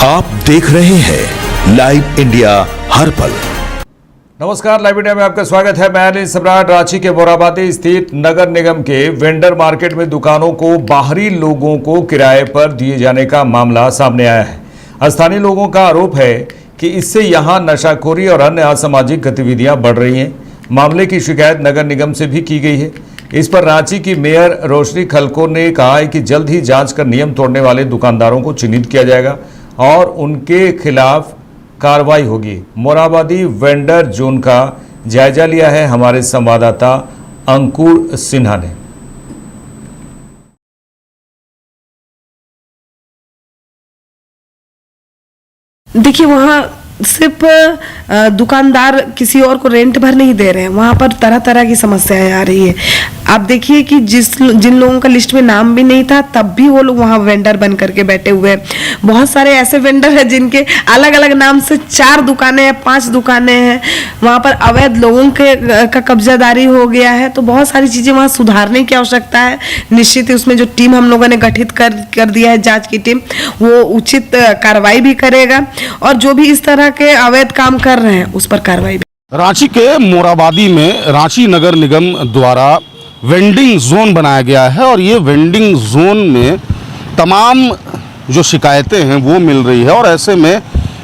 आप देख रहे हैं लाइव इंडिया हर पल। नमस्कार, लाइव इंडिया में आपका स्वागत है। मैं अनिल सम्राट। रांची के मोराबादी स्थित नगर निगम के वेंडर मार्केट में दुकानों को बाहरी लोगों को किराए पर दिए जाने का मामला सामने आया है। स्थानीय लोगों का आरोप है कि इससे यहां नशाखोरी और अन्य असामाजिक गतिविधियां बढ़ रही हैं। मामले की शिकायत नगर निगम से भी की गई है। इस पर रांची की मेयर रोशनी खलको ने कहा है कि जल्द ही जांच कर नियम तोड़ने वाले दुकानदारों को चिन्हित किया जाएगा और उनके खिलाफ कार्रवाई होगी। मोराबादी वेंडर जोन का जायजा लिया है हमारे संवाददाता अंकुर सिन्हा ने। देखिए, वहाँ सिर्फ दुकानदार किसी और को रेंट भर नहीं दे रहे हैं, वहाँ पर तरह तरह की समस्याएं आ रही है। आप देखिए कि जिन लोगों का लिस्ट में नाम भी नहीं था तब भी वो लोग वहाँ वेंडर बन करके बैठे हुए हैं। बहुत सारे ऐसे वेंडर हैं जिनके अलग अलग नाम से 4 दुकानें हैं, 5 दुकानें हैं। वहाँ पर अवैध लोगों का कब्जादारी हो गया है। तो बहुत सारी चीज़ें वहाँ सुधारने की आवश्यकता है। निश्चित ही उसमें जो टीम हम लोगों ने गठित कर दिया है, जाँच की टीम, वो उचित कार्रवाई भी करेगा और जो भी इस तरह के अवैध काम कर रहे हैं उस पर कार्रवाई भी। रांची के मोराबादी में रांची नगर निगम द्वारा वेंडिंग जोन बनाया गया है और ये वेंडिंग जोन में तमाम जो शिकायतें हैं वो मिल रही है। और ऐसे में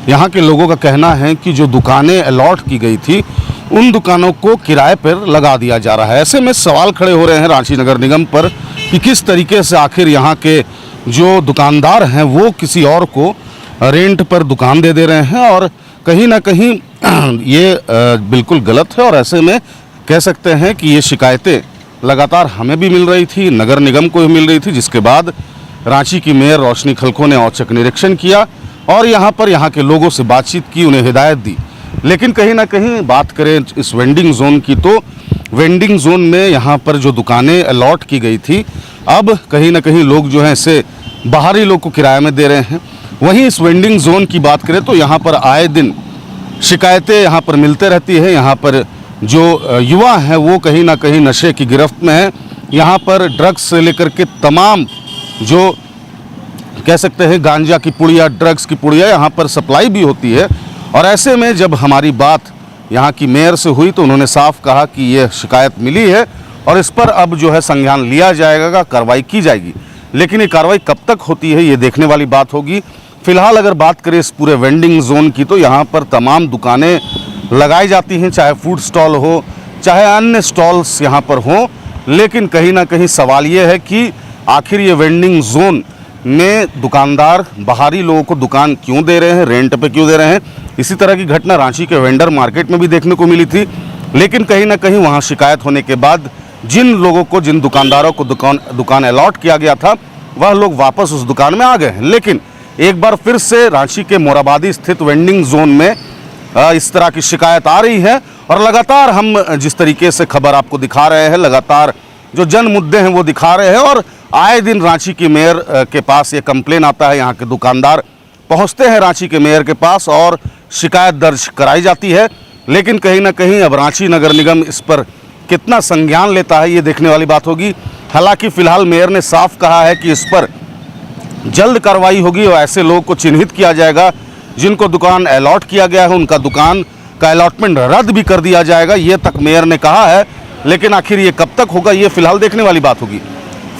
यहाँ के लोगों का कहना है कि जो दुकानें अलॉट की गई थी उन दुकानों को किराए पर लगा दिया जा रहा है। ऐसे में सवाल खड़े हो रहे हैं रांची नगर निगम पर कि किस तरीके से आखिर यहाँ के जो दुकानदार हैं वो किसी और को रेंट पर दुकान दे रहे हैं और कहीं ना कहीं ये बिल्कुल गलत है। और ऐसे में कह सकते हैं कि ये शिकायतें लगातार हमें भी मिल रही थी, नगर निगम को भी मिल रही थी, जिसके बाद रांची की मेयर रोशनी खलको ने औचक निरीक्षण किया और यहाँ के लोगों से बातचीत की, उन्हें हिदायत दी। लेकिन कहीं ना कहीं बात करें इस वेंडिंग जोन की तो वेंडिंग जोन में यहाँ पर जो दुकानें अलॉट की गई थी अब कहीं ना कहीं लोग जो हैं इसे बाहरी लोग को किराए में दे रहे हैं। वहीं इस वेंडिंग जोन की बात करें तो यहाँ पर आए दिन शिकायतें यहाँ पर मिलते रहती है। यहाँ पर जो युवा हैं वो कहीं ना कहीं नशे की गिरफ्त में हैं। यहाँ पर ड्रग्स से लेकर के तमाम जो कह सकते हैं गांजा की पुड़िया, ड्रग्स की पुड़िया यहाँ पर सप्लाई भी होती है। और ऐसे में जब हमारी बात यहाँ की मेयर से हुई तो उन्होंने साफ कहा कि ये शिकायत मिली है और इस पर अब जो है संज्ञान लिया जाएगा, कार्रवाई की जाएगी। लेकिन ये कार्रवाई कब तक होती है ये देखने वाली बात होगी। फिलहाल अगर बात करें इस पूरे वेंडिंग जोन की तो यहाँ पर तमाम दुकानें लगाई जाती हैं, चाहे फूड स्टॉल हो, चाहे अन्य स्टॉल्स यहाँ पर हों। लेकिन कहीं ना कहीं सवाल ये है कि आखिर ये वेंडिंग जोन में दुकानदार बाहरी लोगों को दुकान क्यों दे रहे हैं, रेंट पे क्यों दे रहे हैं। इसी तरह की घटना रांची के वेंडर मार्केट में भी देखने को मिली थी। लेकिन कहीं ना कहीं वहाँ शिकायत होने के बाद जिन लोगों को, जिन दुकानदारों को दुकान अलॉट किया गया था वह लोग वापस उस दुकान में आ गए हैं। लेकिन एक बार फिर से रांची के मोराबादी स्थित वेंडिंग जोन में इस तरह की शिकायत आ रही है और लगातार हम जिस तरीके से खबर आपको दिखा रहे हैं, लगातार जो जन मुद्दे हैं वो दिखा रहे हैं और आए दिन रांची की मेयर के पास ये कंप्लेन आता है। यहाँ के दुकानदार पहुँचते हैं रांची के मेयर के पास और शिकायत दर्ज कराई जाती है। लेकिन कहीं ना कहीं अब रांची नगर निगम इस पर कितना संज्ञान लेता है ये देखने वाली बात होगी। हालांकि फिलहाल मेयर ने साफ कहा है कि इस पर जल्द कार्रवाई होगी और ऐसे लोगों को चिन्हित किया जाएगा जिनको दुकान अलॉट किया गया है, उनका दुकान का अलॉटमेंट रद्द भी कर दिया जाएगा, ये तक मेयर ने कहा है। लेकिन आखिर ये कब तक होगा ये फिलहाल देखने वाली बात होगी।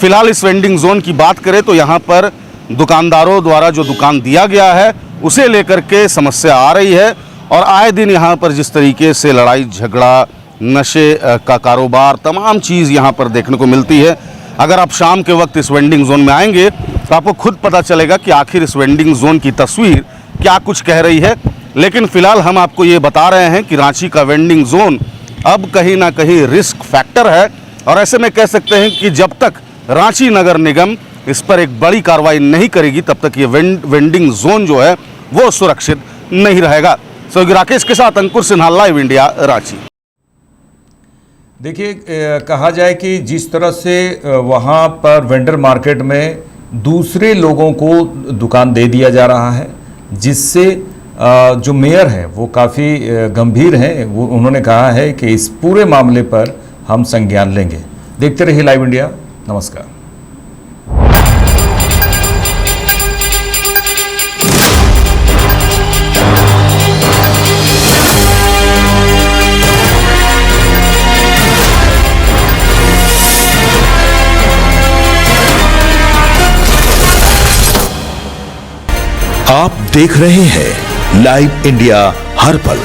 फिलहाल इस वेंडिंग जोन की बात करें तो यहाँ पर दुकानदारों द्वारा जो दुकान दिया गया है उसे लेकर के समस्या आ रही है और आए दिन यहाँ पर जिस तरीके से लड़ाई झगड़ा, नशे का कारोबार, तमाम चीज़ यहाँ पर देखने को मिलती है। अगर आप शाम के वक्त इस वेंडिंग जोन में आएंगे तो आपको खुद पता चलेगा कि आखिर इस वेंडिंग जोन की तस्वीर क्या कुछ कह रही है। लेकिन फिलहाल हम आपको ये बता रहे हैं कि रांची का वेंडिंग जोन अब कहीं ना कहीं रिस्क फैक्टर है और ऐसे में कह सकते हैं कि जब तक रांची नगर निगम इस पर एक बड़ी कार्रवाई नहीं करेगी तब तक ये वेंडिंग जोन जो है वो सुरक्षित नहीं रहेगा। सहयोगी राकेश के साथ अंकुर सिन्हा, लाइव इंडिया, रांची। देखिए, कहा जाए कि जिस तरह से वहाँ पर वेंडर मार्केट में दूसरे लोगों को दुकान दे दिया जा रहा है, जिससे जो मेयर हैं वो काफ़ी गंभीर हैं। वो उन्होंने कहा है कि इस पूरे मामले पर हम संज्ञान लेंगे। देखते रहिए लाइव इंडिया। नमस्कार। आप देख रहे हैं लाइव इंडिया हर पल।